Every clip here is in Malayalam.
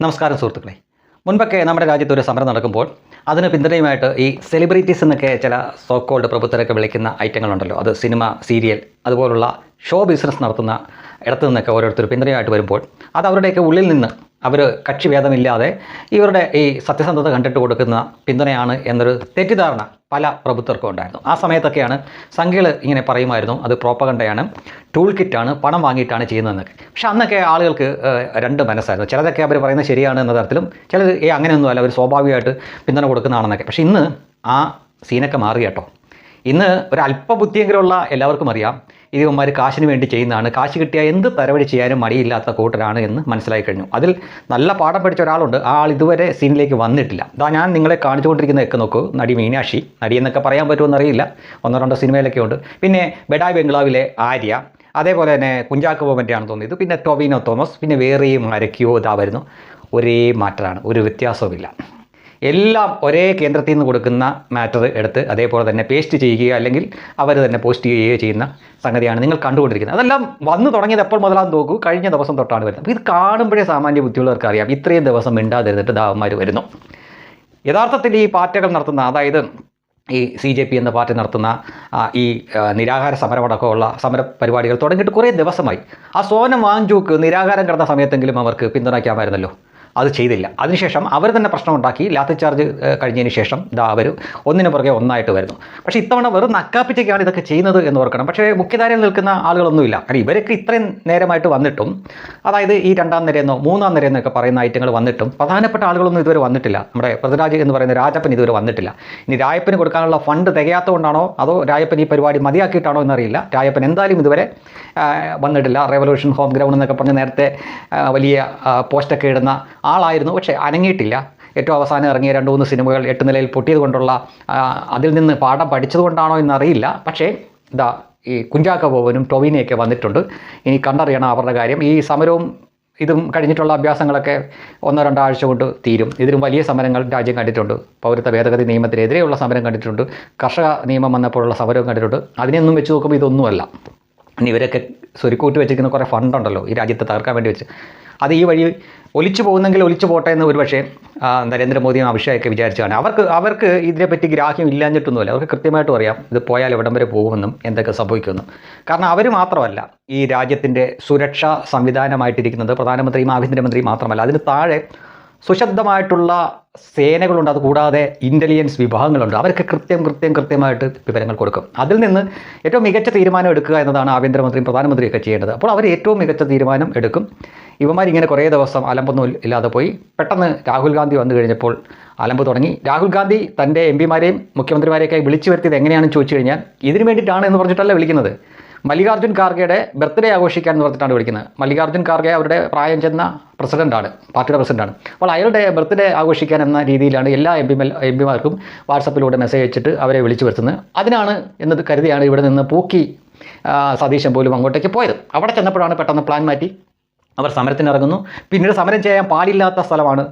നമസ്കാരം സുഹൃത്തുക്കളെ. മുൻപൊക്കെ നമ്മുടെ രാജ്യത്ത് ഒരു സമരം നടക്കുമ്പോൾ അതിന് പിന്തുണയുമായിട്ട് ഈ സെലിബ്രിറ്റീസ് എന്നൊക്കെ ചില സോ കോൾഡ് പ്രഭുത്വരൊക്കെ വിളിക്കുന്ന ഐറ്റങ്ങളുണ്ടല്ലോ, അത് സിനിമ, സീരിയൽ അതുപോലുള്ള ഷോ ബിസിനസ് നടത്തുന്ന ഇടത്തു നിന്നൊക്കെ ഓരോരുത്തർ പിന്തുണയായിട്ട് വരുമ്പോൾ അത് അവരുടെയൊക്കെ ഉള്ളിൽ നിന്ന് അവർ കക്ഷിഭേദമില്ലാതെ ഇവരുടെ ഈ സത്യസന്ധത കണ്ടിട്ട് കൊടുക്കുന്ന പിന്തുണയാണ് എന്നൊരു തെറ്റിദ്ധാരണ പല പ്രഭുത്വർക്കും ഉണ്ടായിരുന്നു. ആ സമയത്തൊക്കെയാണ് സംഖ്യകൾ ഇങ്ങനെ പറയുമായിരുന്നു, അത് പ്രോപ്പഗണ്ടയാണ്, ടൂൾ കിറ്റാണ്, പണം വാങ്ങിയിട്ടാണ് ചെയ്യുന്നതെന്നൊക്കെ. പക്ഷെ അന്നൊക്കെ ആളുകൾക്ക് രണ്ട് മനസ്സായിരുന്നു. ചിലതൊക്കെ അവർ പറയുന്നത് ശരിയാണ് എന്ന തരത്തിലും, ചിലത് അങ്ങനെയൊന്നും അല്ല, അവർ സ്വാഭാവികമായിട്ട് പിന്തുണ കൊടുക്കുന്നതാണെന്നൊക്കെ. പക്ഷേ ഇന്ന് ആ സീനൊക്കെ മാറി കേട്ടോ. ഇന്ന് ഒരു അല്പബുദ്ധിയെങ്കിലുള്ള എല്ലാവർക്കും അറിയാം ഇവന്മാർ കാശിന് വേണ്ടി ചെയ്യുന്നതാണ്, കാശ് കിട്ടിയാൽ എന്ത് തരവഴി ചെയ്യാനും മടിയില്ലാത്ത കൂട്ടരാണ് എന്ന് മനസ്സിലായി കഴിഞ്ഞു. അതിൽ നല്ല പാഠം പഠിച്ച ഒരാളുണ്ട്, ആ ആൾ ഇതുവരെ സീനിലേക്ക് വന്നിട്ടില്ല. അതാ ഞാൻ നിങ്ങളെ കാണിച്ചുകൊണ്ടിരിക്കുന്നതൊക്കെ നോക്കൂ. നടി മീനാക്ഷി, നടി എന്നൊക്കെ പറയാൻ പറ്റുമെന്ന് അറിയില്ല, ഒന്നോ രണ്ടോ സിനിമയിലൊക്കെ ഉണ്ട്. പിന്നെ ബെഡായ് ബംഗ്ലാവിലെ ആര്യ, അതേപോലെ തന്നെ കുഞ്ചാക്കോ ബോബൻ്റെയാണ് തോന്നിയത്, പിന്നെ ടൊവിനോ തോമസ്, പിന്നെ വേറെയും ആരൊക്കെയോ ഇതാ വരുന്നു. ഒരേ മാറ്ററാണ്, ഒരു വ്യത്യാസവുമില്ല. എല്ലാം ഒരേ കേന്ദ്രത്തിൽ നിന്ന് കൊടുക്കുന്ന മാറ്റർ എടുത്ത് അതേപോലെ തന്നെ പേസ്റ്റ് ചെയ്യുകയോ അല്ലെങ്കിൽ അവർ തന്നെ പോസ്റ്റ് ചെയ്യുകയോ ചെയ്യുന്ന സംഗതിയാണ് നിങ്ങൾ കണ്ടുകൊണ്ടിരിക്കുന്നത്. അതെല്ലാം വന്നു തുടങ്ങിയത് എപ്പോൾ മുതലാണെന്ന് നോക്കൂ, കഴിഞ്ഞ ദിവസം തൊട്ടാണ് വരുന്നത്. അപ്പോൾ ഇത് കാണുമ്പോഴേ സാമാന്യ ബുദ്ധിയുള്ളവർക്ക് അറിയാം ഇത്രയും ദിവസം മിണ്ടാതിരുന്നിട്ട് ദാവന്മാർ വരുന്നു. യഥാർത്ഥത്തിൽ ഈ പാർട്ടികൾ നടത്തുന്ന, അതായത് ഈ CJP എന്ന പാർട്ടി നടത്തുന്ന ഈ നിരാഹാര സമരമടക്കമുള്ള സമര പരിപാടികൾ തുടങ്ങിയിട്ട് കുറേ ദിവസമായി. ആ സോനം വാങ്ചൂക്ക് നിരാഹാരം കിടന്ന സമയത്തെങ്കിലും അവർക്ക് പിന്തുണയ്ക്കാമായിരുന്നല്ലോ, അത് ചെയ്തില്ല. അതിനുശേഷം അവർ തന്നെ പ്രശ്നമുണ്ടാക്കി. ലാത്തി ചാർജ് കഴിഞ്ഞതിന് ശേഷം അവർ ഒന്നിനു പുറകെ ഒന്നായിട്ട് വരുന്നു. പക്ഷേ ഇത്തവണ വെറും നക്കാപ്പിച്ചൊക്കെയാണ് ഇതൊക്കെ ചെയ്യുന്നത് എന്ന് ഓർക്കണം. പക്ഷേ മുഖ്യധാരയിൽ നിൽക്കുന്ന ആളുകളൊന്നുമില്ല. കാരണം ഇവരൊക്കെ ഇത്രയും നേരമായിട്ട് വന്നിട്ടും, അതായത് ഈ രണ്ടാം നിരയെന്നോ മൂന്നാം നിരയെന്നൊക്കെ പറയുന്ന ഐറ്റങ്ങൾ വന്നിട്ടും പ്രധാനപ്പെട്ട ആളുകളൊന്നും ഇതുവരെ വന്നിട്ടില്ല. നമ്മുടെ പൃഥ്വിരാജ് എന്ന് പറയുന്ന രാജപ്പൻ ഇതുവരെ വന്നിട്ടില്ല. ഇനി രായപ്പന് കൊടുക്കാനുള്ള ഫണ്ട് തികയാത്തതുകൊണ്ടാണോ അതോ രായപ്പൻ ഈ പരിപാടി മതിയാക്കിയിട്ടാണോ എന്നറിയില്ല. രായപ്പൻ എന്തായാലും ഇതുവരെ വന്നിട്ടില്ല. റെവല്യൂഷൻ ഹോം ഗ്രൗണ്ട് എന്നൊക്കെ പറഞ്ഞ് നേരത്തെ വലിയ പോസ്റ്റൊക്കെ ഇടുന്ന ആളായിരുന്നു, പക്ഷേ അനങ്ങിയിട്ടില്ല. ഏറ്റവും അവസാനം ഇറങ്ങിയ 2-3 സിനിമകൾ 8 നിലയിൽ പൊട്ടിയത് കൊണ്ടുള്ള അതിൽ നിന്ന് പാഠം പഠിച്ചതുകൊണ്ടാണോ എന്നറിയില്ല. പക്ഷേ ഇതാ ഈ കുഞ്ചാക്കോ ബോബനും ടൊവിനയൊക്കെ വന്നിട്ടുണ്ട്. ഇനി കണ്ടറിയണം അവരുടെ കാര്യം. ഈ സമരവും ഇതും കഴിഞ്ഞിട്ടുള്ള അഭ്യാസങ്ങളൊക്കെ 1-2 ആഴ്ച കൊണ്ട് തീരും. ഇതിലും വലിയ സമരങ്ങൾ രാജ്യം കണ്ടിട്ടുണ്ട്. പൗരത്വ ഭേദഗതി നിയമത്തിനെതിരെയുള്ള സമരം കണ്ടിട്ടുണ്ട്, കർഷക നിയമം വന്നപ്പോഴുള്ള സമരവും കണ്ടിട്ടുണ്ട്. അതിനൊന്നും വെച്ച് നോക്കുമ്പോൾ ഇതൊന്നുമല്ല. ഇനി ഇവരൊക്കെ സ്വരുക്കൂട്ടി വെച്ചിരിക്കുന്ന കുറേ ഫണ്ടുണ്ടല്ലോ ഈ രാജ്യത്തെ തകർക്കാൻ വേണ്ടി വെച്ച്, അത് ഈ വഴി ഒലിച്ചു പോകുന്നെങ്കിൽ ഒലിച്ചു പോട്ടെ എന്ന് ഒരുപക്ഷേ നരേന്ദ്രമോദിയും അമിത്ഷായൊക്കെ വിചാരിച്ചാണ്. അവർക്ക് ഇതിനെപ്പറ്റി ഗ്രാഹ്യം ഇല്ലാഞ്ഞിട്ടൊന്നുമല്ല. അവർക്ക് കൃത്യമായിട്ടും അറിയാം ഇത് പോയാൽ എവിടം വരെ പോകുമെന്നും എന്തൊക്കെ സംഭവിക്കുമെന്നും. കാരണം അവർ മാത്രമല്ല ഈ രാജ്യത്തിൻ്റെ സുരക്ഷാ സംവിധാനമായിട്ടിരിക്കുന്നത് പ്രധാനമന്ത്രിയും ആഭ്യന്തരമന്ത്രിയും മാത്രമല്ല, അതിന് താഴെ സുശബ്ദമായിട്ടുള്ള സേനകളുണ്ട്, അതുകൂടാതെ ഇൻ്റലിജൻസ് വിഭാഗങ്ങളുണ്ട്. അവർക്ക് കൃത്യമായിട്ട് വിവരങ്ങൾ കൊടുക്കും. അതിൽ നിന്ന് ഏറ്റവും മികച്ച തീരുമാനം എടുക്കുക എന്നതാണ് ആഭ്യന്തരമന്ത്രിയും പ്രധാനമന്ത്രിയൊക്കെ ചെയ്യേണ്ടത്. അപ്പോൾ അവർ ഏറ്റവും മികച്ച തീരുമാനം എടുക്കും. ഇവന്മാരിങ്ങനെ കുറേ ദിവസം അലമ്പൊന്നും ഇല്ലാതെ പോയി. പെട്ടെന്ന് രാഹുൽ ഗാന്ധി വന്നു കഴിഞ്ഞപ്പോൾ അലമ്പ് തുടങ്ങി. രാഹുൽ ഗാന്ധി തൻ്റെ MPമാരെയും മുഖ്യമന്ത്രിമാരെയൊക്കെ വിളിച്ചു വരുത്തിയത് എങ്ങനെയാണെന്ന് ചോദിച്ചു കഴിഞ്ഞാൽ ഇതിനു വേണ്ടിയിട്ടാണ് എന്ന് പറഞ്ഞിട്ടല്ല വിളിക്കുന്നത്. മല്ലികാർജ്ജുൻ ഖാർഗെയുടെ ബർത്ത്ഡേ ആഘോഷിക്കാൻ എന്ന് പറഞ്ഞിട്ടാണ് വിളിക്കുന്നത്. മല്ലികാർജ്ജുൻ ഖാർഗെ അവരുടെ പ്രായം ചെന്ന പ്രസിഡൻ്റാണ്, പാർട്ടിയുടെ പ്രസിഡൻ്റാണ്. അപ്പോൾ അയാളുടെ ബർത്ത്ഡേ ആഘോഷിക്കാൻ എന്ന രീതിയിലാണ് എല്ലാ എംപിമാർക്കും വാട്സപ്പിലൂടെ മെസ്സേജ് അയച്ചിട്ട് അവരെ വിളിച്ചു വരുത്തുന്നത്. അതിനാണ് എന്നത് കരുതിയാണ് ഇവിടെ നിന്ന് പൂക്കി സതീശൻ പോലും അങ്ങോട്ടേക്ക് പോയത്. അവിടെ ചെന്നപ്പോഴാണ് പെട്ടെന്ന് പ്ലാൻ മാറ്റി അവർ സമരത്തിനിറങ്ങുന്നു. പിന്നീട് സമരം ചെയ്യാൻ പാടില്ലാത്ത സ്ഥലമാണ്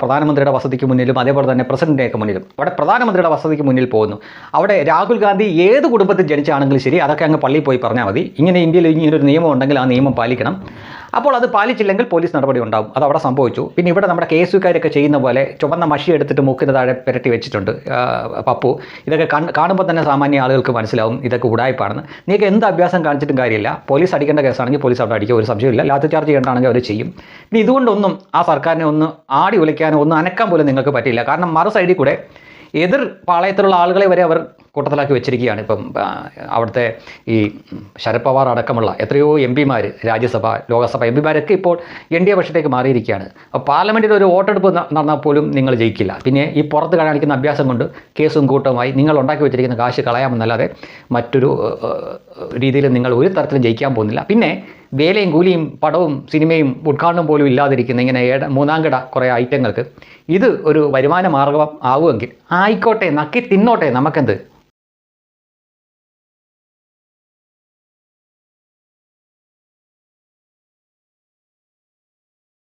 പ്രധാനമന്ത്രിയുടെ വസതിക്ക് മുന്നിലും അതേപോലെ തന്നെ പ്രസിഡന്റിൻ്റെയൊക്കെ മുന്നിലും. അവിടെ പ്രധാനമന്ത്രിയുടെ വസതിക്ക് മുന്നിൽ പോകുന്നു. അവിടെ രാഹുൽ ഗാന്ധി ഏത് കുടുംബത്തിൽ ജനിച്ചാണെങ്കിലും ശരി അതൊക്കെ അങ്ങ് പള്ളിയിൽ പോയി പറഞ്ഞാൽ മതി. ഇന്ത്യയിൽ ഇങ്ങനൊരു നിയമം ഉണ്ടെങ്കിൽ ആ നിയമം പാലിക്കണം. അപ്പോൾ അത് പാലിച്ചില്ലെങ്കിൽ പോലീസ് നടപടി ഉണ്ടാകും. അത് അവിടെ സംഭവിച്ചു. പിന്നെ ഇവിടെ നമ്മുടെ KSUക്കാരൊക്കെ ചെയ്യുന്ന പോലെ ചുവന്ന മഷി എടുത്തിട്ട് മൂക്കിന് താഴെ പുരട്ടി വെച്ചിട്ടുണ്ട് പപ്പു. ഇതൊക്കെ കാണുമ്പോൾ തന്നെ സാമാന്യ ആളുകൾക്ക് മനസ്സിലാവും ഇതൊക്കെ ഉടായ്പാണെന്ന്. നീക്ക് എന്ത് അഭ്യാസം കാണിച്ചിട്ടും കാര്യമില്ല. പോലീസ് അടിക്കേണ്ട കേസാണെങ്കിൽ പോലീസ് അവിടെ അടിക്കുക, ഒരു സംശയമില്ല. ലാത്തി ചാർജ് ചെയ്യേണ്ടതാണെങ്കിൽ അവർ ചെയ്യും. ഇനി ഇതുകൊണ്ടൊന്നും ആ സർക്കാരിനെ ഒന്ന് ആടി ഉലയ്ക്കാനോ ഒന്ന് അനക്കാൻ പോലും നിങ്ങൾക്ക് പറ്റില്ല. കാരണം മറു സൈഡിൽ കൂടെ എതിർ പാളയത്തിലുള്ള ആളുകളെ വരെ അവർ കൂട്ടത്തിലാക്കി വെച്ചിരിക്കുകയാണ്. ഇപ്പം അവിടുത്തെ ഈ ശരത് പവാർ അടക്കമുള്ള എത്രയോ MPമാർ, രാജ്യസഭ ലോകസഭ MPമാരൊക്കെ ഇപ്പോൾ NDA പക്ഷത്തേക്ക് മാറിയിരിക്കുകയാണ്. അപ്പോൾ പാർലമെൻറ്റിൽ ഒരു വോട്ടെടുപ്പ് നടന്നാൽ പോലും നിങ്ങൾ ജയിക്കില്ല. പിന്നെ ഈ പുറത്ത് കാണിക്കുന്ന അഭ്യാസം കൊണ്ട് കേസും കൂട്ടമായി നിങ്ങൾ ഉണ്ടാക്കി വെച്ചിരിക്കുന്ന കാശ് കളയാമെന്നല്ലാതെ മറ്റൊരു രീതിയിൽ നിങ്ങൾ ഒരു തരത്തിലും ജയിക്കാൻ പോകുന്നില്ല. പിന്നെ വേലയും കൂലിയും പടവും സിനിമയും ഉദ്ഘാടനം പോലും ഇല്ലാതിരിക്കുന്ന ഇങ്ങനെ മൂന്നാംകിട കുറേ ഐറ്റങ്ങൾക്ക് ഇത് ഒരു വരുമാന മാർഗം ആവുമെങ്കിൽ ആയിക്കോട്ടെ, നക്കി തിന്നോട്ടെ, നമുക്കെന്ത്.